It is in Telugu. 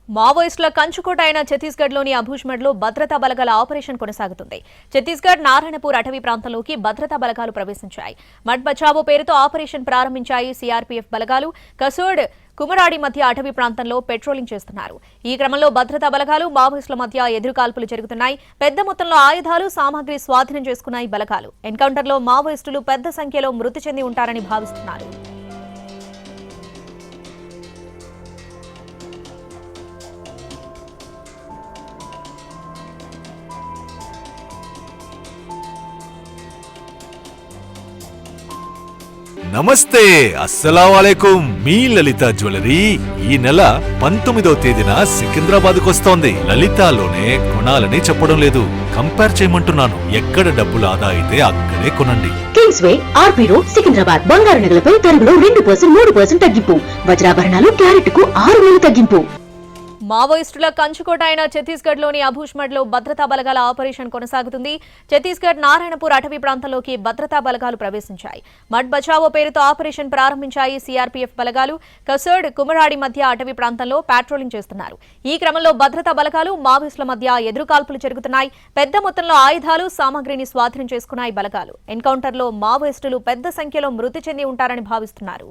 మావోయిస్టుల కంచుకోట అయిన ఛత్తీస్గఢ్లోని అబూజ్మడ్లో భద్రతా బలగాల ఆపరేషన్ కొనసాగుతుంది. ఛత్తీస్గఢ్ నారాయణపూర్ అటవీ ప్రాంతంలోకి భద్రతా బలగాలు ప్రవేశించాయి. మడ్ బచావో పేరుతో ఆపరేషన్ ప్రారంభించాయి. సీఆర్పీఎఫ్ బలగాలు కసోడ్ కుమరాడి మధ్య అటవీ ప్రాంతంలో పెట్రోలింగ్ చేస్తున్నారు. ఈ క్రమంలో భద్రతా బలగాలు మావోయిస్టుల మధ్య ఎదురుకాల్పులు జరుగుతున్నాయి. పెద్ద మొత్తంలో ఆయుధాలు సామాగ్రి స్వాధీనం చేసుకున్నాయి బలగాలు. ఎన్కౌంటర్లో మావోయిస్టులు పెద్ద సంఖ్యలో మృతి చెంది ఉంటారని భావిస్తున్నారు. నమస్తే, అస్సలాముఅలైకుం. మీ లలిత జ్యువెలరీ ఈ నెల 19వ తేదీన సికింద్రాబాద్ కు వస్తోంది. లలితాలోనే కొనాలని చెప్పడం లేదు, కంపేర్ చేయమంటున్నాను. ఎక్కడ డబ్బులు ఆదా అయితే అక్కడే కొనండి. Kingsway RP road Secunderabad. బంగారు నగలపై తరుగులో 2% 3% తగ్గింపు. వజ్రాభరణాలు క్యారెట్ కు 6,000 తగ్గింపు. మావోయిస్టుల కంచుకోట అయిన ఛత్తీస్గఢ్లోని అబూజ్మడ్లో భద్రతా బలగాల ఆపరేషన్ కొనసాగుతుంది. ఛత్తీస్గఢ్ నారాయణపూర్ అటవీ ప్రాంతంలోకి భద్రతా బలగాలు ప్రవేశించాయి. మడ్ బచావో పేరుతో ఆపరేషన్ ప్రారంభించాయి. సీఆర్పీఎఫ్ బలగాలు కసోడ్ కుమరాడి మధ్య అటవీ ప్రాంతంలో పాట్రోలింగ్ చేస్తున్నారు. ఈ క్రమంలో భద్రతా బలగాలు మావోయిస్టుల మధ్య ఎదురుకాల్పులు జరుగుతున్నాయి. పెద్ద మొత్తంలో ఆయుధాలు సామాగ్రిని స్వాధీనం చేసుకున్నాయి బలగాలు. ఎన్కౌంటర్లో మావోయిస్టులు పెద్ద సంఖ్యలో మృతి చెంది ఉంటారని భావిస్తున్నారు.